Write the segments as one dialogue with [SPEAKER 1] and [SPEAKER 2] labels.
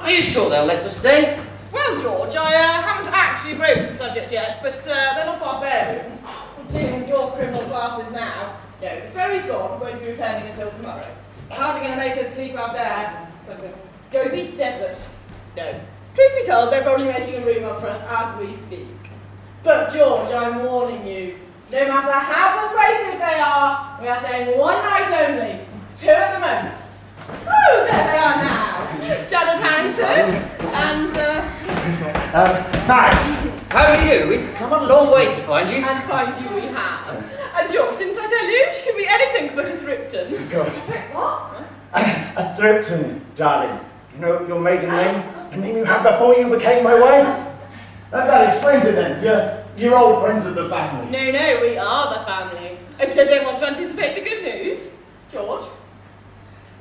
[SPEAKER 1] Are you sure they'll let us stay?
[SPEAKER 2] Well, George, I haven't actually broached the subject yet, but they're not barbarians. We're dealing with your criminal classes now. No, the ferry's gone, won't be returning until tomorrow. Hardly going to make us sleep out there. Gobi Desert. No. Truth be told, they're probably making a room up for us as we speak. But George, I'm warning you, no matter how persuasive they are, we are staying one night only. 2 at the most. Oh, there they are now. Janet Harrington and,
[SPEAKER 3] Max!
[SPEAKER 1] How are you? We've come a long way to find you.
[SPEAKER 2] And find you we have. And George, didn't I tell you? She can be anything but a Thripton.
[SPEAKER 3] Good.
[SPEAKER 2] What?
[SPEAKER 3] A Thripton, darling. You know your maiden name? The name you had before you became my wife? That explains it then. You're old friends of the family.
[SPEAKER 2] No, we are the family. Except I don't want to anticipate the good news. George?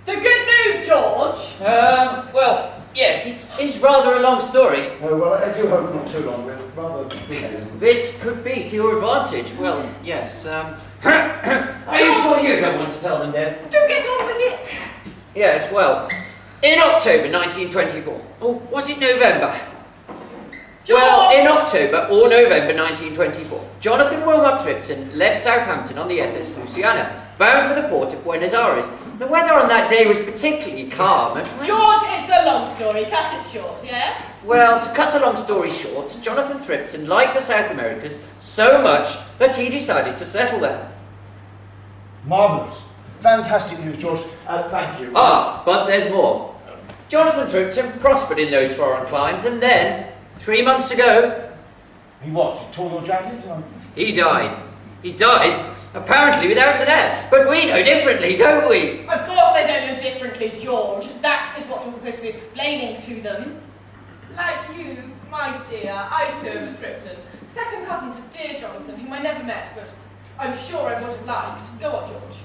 [SPEAKER 2] The good news, George!
[SPEAKER 1] Well, yes, it's rather a long story.
[SPEAKER 3] Oh, well, I do hope not too long. We're rather busy.
[SPEAKER 1] This could be to your advantage. Well, yes, Are you sure you don't want to tell them then?
[SPEAKER 2] Do get on with it!
[SPEAKER 1] Yes, well, in October 1924. Oh, was it November?
[SPEAKER 2] George!
[SPEAKER 1] Well, in October or November 1924, Jonathan Wilmot Thripton left Southampton on the SS Louisiana, bound for the port of Buenos Aires. The weather on that day was particularly calm.
[SPEAKER 2] George, it's a long story. Cut it short, yes?
[SPEAKER 1] Well, to cut a long story short, Jonathan Thripton liked the South Americas so much that he decided to settle there.
[SPEAKER 3] Marvellous. Fantastic news, George. Thank you.
[SPEAKER 1] But there's more. Jonathan Thripton prospered in those foreign climes, and then, 3 months ago...
[SPEAKER 3] He what? He tore your jacket?
[SPEAKER 1] He died. He died, apparently without an heir. But we know differently, don't we?
[SPEAKER 2] Of course they don't know differently, George. That is what you're supposed to be explaining to them. Like you, my dear, I too am a Thripton. Second cousin to dear Jonathan, whom I never met, but I'm sure I would have liked. Go on, George.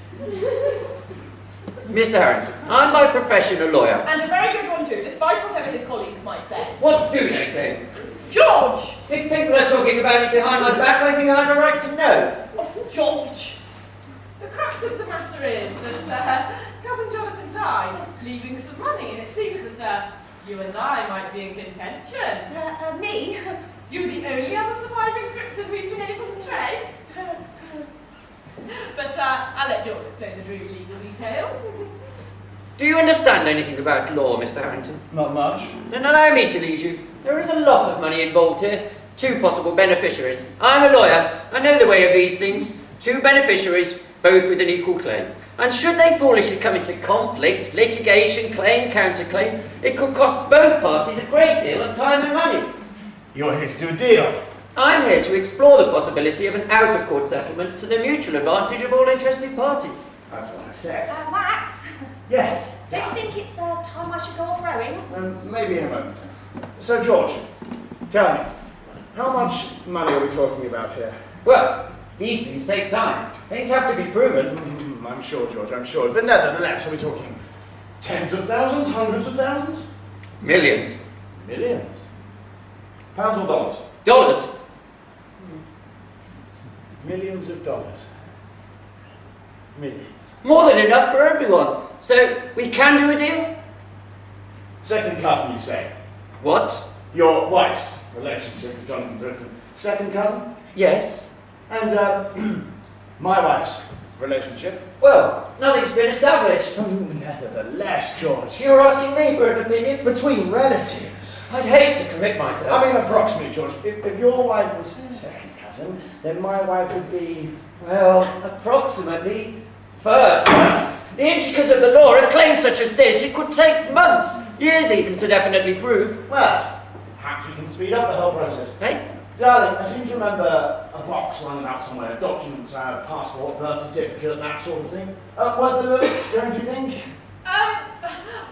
[SPEAKER 1] Mr. Harrington, I'm by profession a lawyer.
[SPEAKER 2] And a very good one too, despite whatever his colleagues might say.
[SPEAKER 1] What do they say?
[SPEAKER 2] George!
[SPEAKER 1] If people are talking about it behind my back, I think I have a right to know.
[SPEAKER 2] Oh, George! The crux of the matter is that cousin Jonathan died, leaving some money, and it seems that you and I might be in contention.
[SPEAKER 4] Me?
[SPEAKER 2] You're the only other surviving Thripton we've been able to trace. But I'll let George explain the true legal details.
[SPEAKER 1] Do you understand anything about law, Mr. Harrington?
[SPEAKER 3] Not much.
[SPEAKER 1] Then allow me to lead you. There is a lot of money involved here. 2 possible beneficiaries. I'm a lawyer. I know the way of these things. 2 beneficiaries, both with an equal claim. And should they foolishly come into conflict, litigation, claim, counterclaim, it could cost both parties a great deal of time and money.
[SPEAKER 3] You're here to do a deal.
[SPEAKER 1] I'm here to explore the possibility of an out-of-court settlement to the mutual advantage of all interested parties.
[SPEAKER 3] That's what I said.
[SPEAKER 4] Max?
[SPEAKER 3] Yes.
[SPEAKER 4] Don't you think it's time I should go off rowing?
[SPEAKER 3] Maybe in a moment. So, George, tell me, how much money are we talking about here?
[SPEAKER 1] Well, these things take time. Things have to be proven.
[SPEAKER 3] I'm sure, George, I'm sure. But nevertheless, are we talking tens of thousands, hundreds of thousands?
[SPEAKER 1] Millions.
[SPEAKER 3] Millions? Pounds or dollars?
[SPEAKER 1] Dollars.
[SPEAKER 3] Millions of dollars. Millions.
[SPEAKER 1] More than enough for everyone. So, we can do a deal?
[SPEAKER 3] Second cousin, you say?
[SPEAKER 1] What?
[SPEAKER 3] Your wife's relationship to Jonathan Thripton. Second cousin?
[SPEAKER 1] Yes.
[SPEAKER 3] And, my wife's relationship?
[SPEAKER 1] Well, nothing's been established.
[SPEAKER 3] Nevertheless, George.
[SPEAKER 1] You're asking me for an opinion?
[SPEAKER 3] Between relatives.
[SPEAKER 1] I'd hate to commit myself.
[SPEAKER 3] I mean, approximately, George. If your wife was second cousin, then my wife would be...
[SPEAKER 1] Well, approximately first. The intricacies of the law, a claim such as this, it could take months, years even, to definitely prove.
[SPEAKER 3] Well, perhaps we can speed up the whole process.
[SPEAKER 1] Hey?
[SPEAKER 3] Darling, I seem to remember a box lying about somewhere, documents, passport, birth certificate, that sort of thing. Worth a look, don't you think?
[SPEAKER 2] I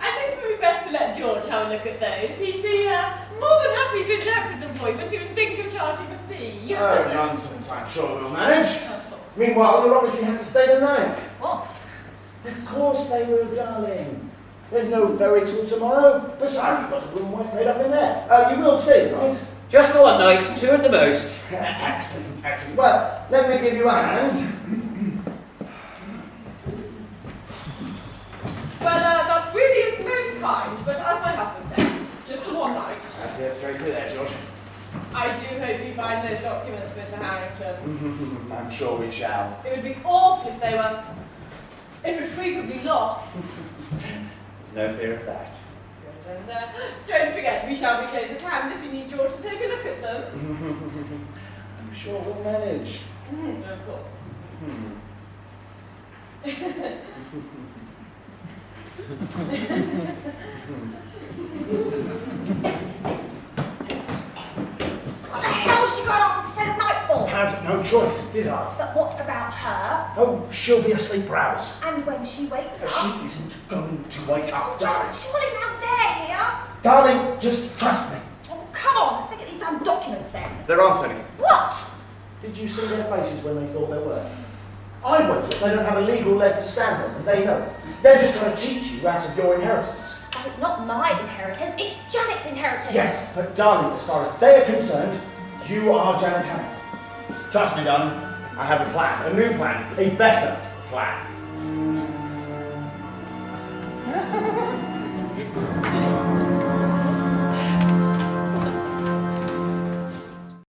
[SPEAKER 2] think it would be best to let George have a look at those. He'd be more than happy to interpret them for you, but you would think of charging a fee.
[SPEAKER 3] Oh, nonsense, I'm sure we'll manage. Meanwhile, we'll obviously have to stay the night.
[SPEAKER 4] What?
[SPEAKER 3] Of course they will, darling. There's no ferry till tomorrow. Besides, we've got a room paid up in there. You will stay, right?
[SPEAKER 1] Just the one night, 2 at the most.
[SPEAKER 3] Excellent, excellent. Well, let me give you a hand.
[SPEAKER 2] Well, that really is most kind, but as my husband says,
[SPEAKER 3] go straight through there, George.
[SPEAKER 2] I do hope you find those documents, Mr. Harrington.
[SPEAKER 3] I'm sure we shall.
[SPEAKER 2] It would be awful if they were irretrievably lost.
[SPEAKER 3] There's no fear of that.
[SPEAKER 2] Good, and don't forget, we shall be close at hand if you need George to take a look at them.
[SPEAKER 3] I'm sure we'll manage.
[SPEAKER 2] Of course.
[SPEAKER 4] What the hell did you go and ask her to stay the night for?
[SPEAKER 3] Had no choice, did I?
[SPEAKER 4] But what about her?
[SPEAKER 3] Oh, she'll be asleep for hours.
[SPEAKER 4] And when she wakes up?
[SPEAKER 3] She isn't going to wake up, darling.
[SPEAKER 4] She want him out there here?
[SPEAKER 3] Darling, just trust me.
[SPEAKER 4] Oh, come on, let's look at these damn documents then.
[SPEAKER 3] There aren't any.
[SPEAKER 4] What?
[SPEAKER 3] Did you see their faces when they thought there were? I wager they don't have a legal leg to stand on, and they know it. They're just trying to cheat you out of your inheritance.
[SPEAKER 4] Oh, it's not my inheritance, it's Janet's inheritance.
[SPEAKER 3] Yes, but darling, as far as they are concerned, you are Janet Hamilton. Trust me, darling, I have a plan, a new plan, a better plan.